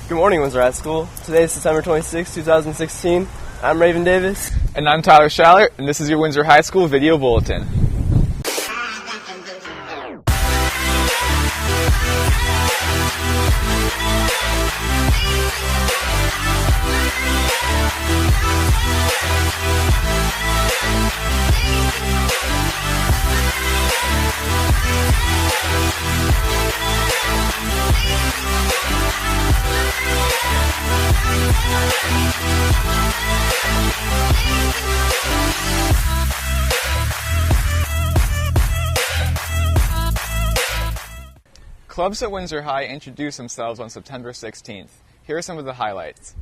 Good morning, Windsor High School. Today is September 26, 2016. I'm Raven Davis. And I'm Tyler Schallert, and this is your Windsor High School Video Bulletin. Clubs at Windsor High introduced themselves on September 16th. Here are some of the highlights.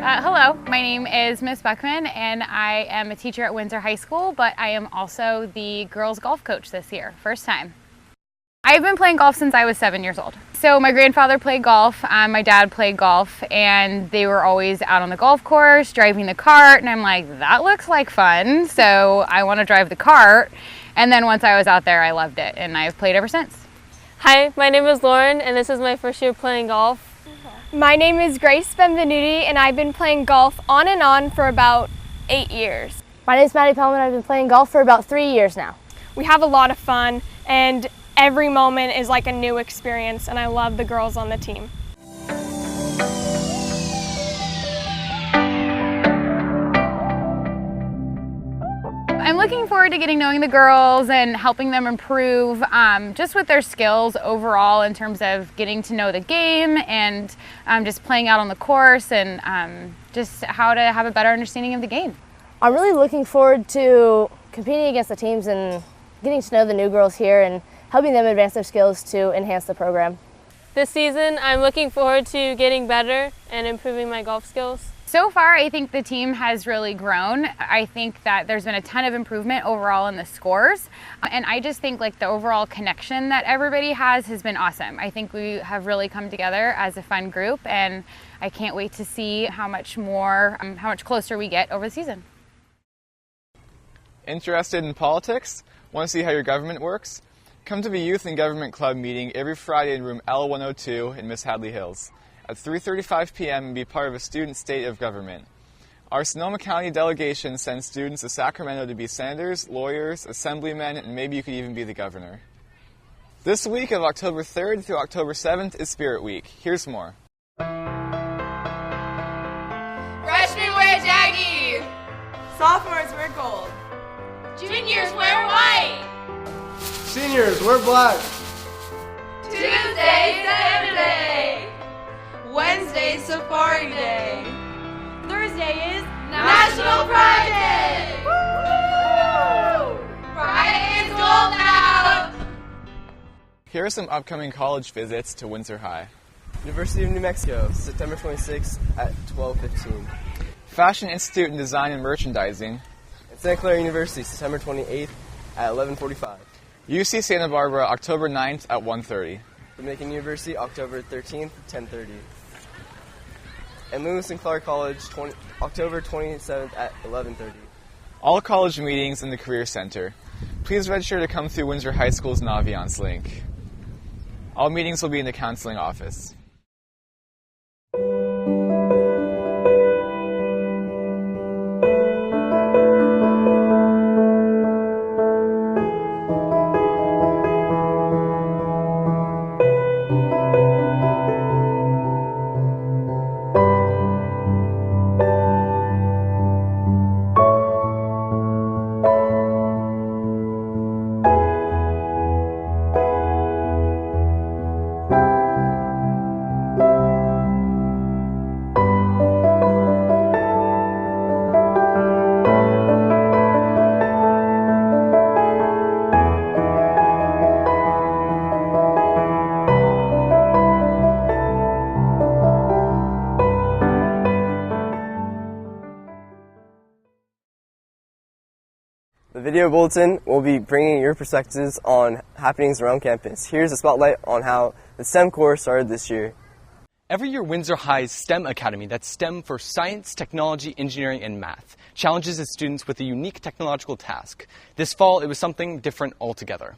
Hello, my name is Miss Beckman and I am a teacher at Windsor High School, but I am also the girls golf coach this year, first time. I've been playing golf since I was 7 years old. So my grandfather played golf, my dad played golf, and they were always out on the golf course, driving the cart, and I'm like, that looks like fun, so I want to drive the cart. And then once I was out there, I loved it, and I've played ever since. Hi, my name is Lauren, and this is my first year playing golf. My name is Grace Benvenuti, and I've been playing golf on and on for about 8 years. My name is Maddie Pellman. I've been playing golf for about 3 years now. We have a lot of fun, and every moment is like a new experience, and I love the girls on the team. I'm looking forward to getting knowing the girls and helping them improve just with their skills overall in terms of getting to know the game and just playing out on the course and just how to have a better understanding of the game. I'm really looking forward to competing against the teams and getting to know the new girls here and helping them advance their skills to enhance the program. This season, I'm looking forward to getting better and improving my golf skills. So far, I think the team has really grown. I think that there's been a ton of improvement overall in the scores. And I just think like the overall connection that everybody has been awesome. I think we have really come together as a fun group, and I can't wait to see how much closer we get over the season. Interested in politics? Want to see how your government works? Come to the Youth and Government Club meeting every Friday in room L102 in Miss Hadley Hills at 3:35 p.m. and be part of a student state of government. Our Sonoma County delegation sends students to Sacramento to be senators, lawyers, assemblymen, and maybe you could even be the governor. This week of October 3rd through October 7th is Spirit Week. Here's more. Freshmen wear Jaggy! Sophomores wear gold. Juniors wear white! Seniors, we're black. Tuesday, Saturday! Wednesday, Safari Day! Thursday is National Pride Day! Woo! Friday is Gold Out! Here are some upcoming college visits to Windsor High. University of New Mexico, September 26th at 12:15. Fashion Institute in Design and Merchandising. And Santa Clara University, September 28th at 11:45. UC Santa Barbara, October 9th at 1:30. Dominican University, October 13th, 10:30. And Lewis and Clark College, October 27th at 11:30. All college meetings in the Career Center. Please register to come through Windsor High School's Naviance link. All meetings will be in the counseling office. Video Bulletin will be bringing your perspectives on happenings around campus. Here's a spotlight on how the STEM course started this year. Every year, Windsor High's STEM Academy, that's STEM for Science, Technology, Engineering, and Math, challenges its students with a unique technological task. This fall, it was something different altogether.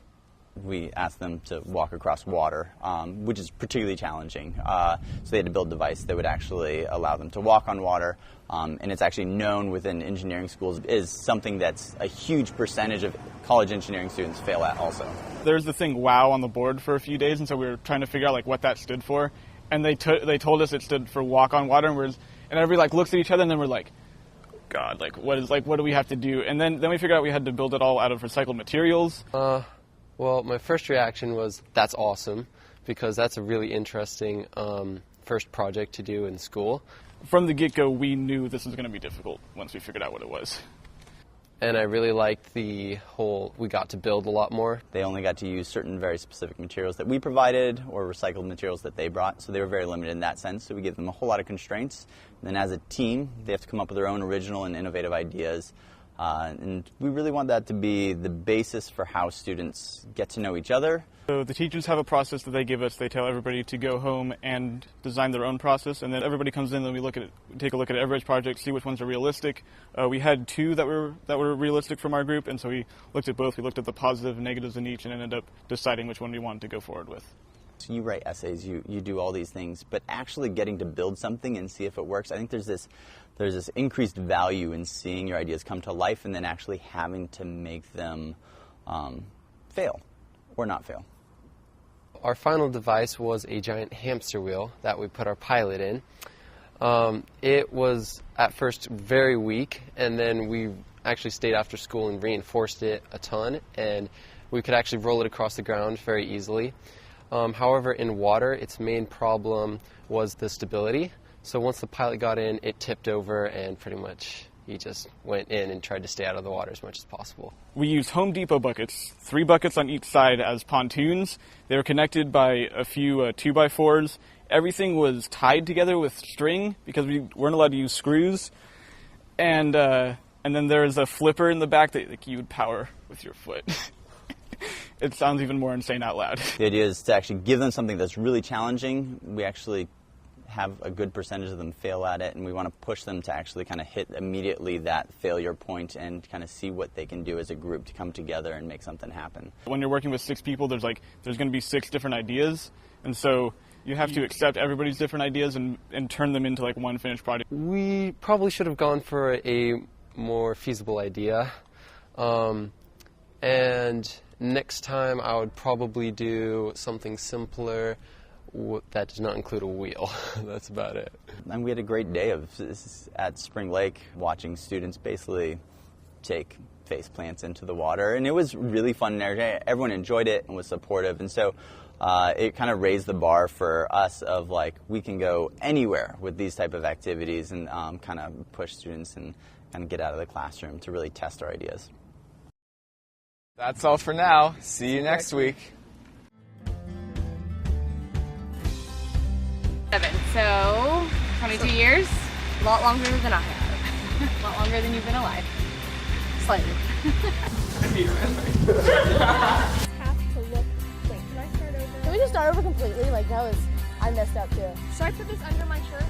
We asked them to walk across water, which is particularly challenging. So they had to build a device that would actually allow them to walk on water. And it's actually known within engineering schools is something that's a huge percentage of college engineering students fail at also. There's the thing WOW on the board for a few days, and so we were trying to figure out like what that stood for. And they told us it stood for walk on water, and everybody looks at each other, and then we're like, God, what do we have to do? And then we figured out we had to build it all out of recycled materials. Well, my first reaction was, that's awesome, because that's a really interesting first project to do in school. From the get-go, we knew this was going to be difficult once we figured out what it was. And I really liked we got to build a lot more. They only got to use certain very specific materials that we provided or recycled materials that they brought, so they were very limited in that sense. So we gave them a whole lot of constraints. And then as a team, they have to come up with their own original and innovative ideas. And we really want that to be the basis for how students get to know each other. So the teachers have a process that they give us. They tell everybody to go home and design their own process, and then everybody comes in and we take a look at everybody's project, see which ones are realistic. We had two that were realistic from our group, and so we looked at both. We looked at the positives and negatives in each and ended up deciding which one we wanted to go forward with. So you write essays, you do all these things, but actually getting to build something and see if it works, I think there's this increased value in seeing your ideas come to life and then actually having to make them fail or not fail. Our final device was a giant hamster wheel that we put our pilot in. It was at first very weak, and then we actually stayed after school and reinforced it a ton, and we could actually roll it across the ground very easily. However, in water, its main problem was the stability. So once the pilot got in, it tipped over, and pretty much he just went in and tried to stay out of the water as much as possible. We used Home Depot buckets, 3 buckets on each side as pontoons. They were connected by a few 2x4s. Everything was tied together with string because we weren't allowed to use screws. And then there's a flipper in the back that you would power with your foot. It sounds even more insane out loud. The idea is to actually give them something that's really challenging. We actually have a good percentage of them fail at it, and we want to push them to actually kind of hit immediately that failure point and kind of see what they can do as a group to come together and make something happen. When you're working with 6 people, there's going to be 6 different ideas, and so you have to accept everybody's different ideas and turn them into one finished product. We probably should have gone for a more feasible idea, and next time I would probably do something simpler that does not include a wheel. That's about it. And we had a great day at Spring Lake watching students basically take face plants into the water, and it was really fun. Everyone enjoyed it and was supportive, and so it kind of raised the bar for us of we can go anywhere with these type of activities and kind of push students and kind of get out of the classroom to really test our ideas. That's all for now. See you next week. So, 22 years, a lot longer than I have. A lot longer than you've been alive. Slightly. Can we just start over completely? I messed up too. Should I put this under my shirt?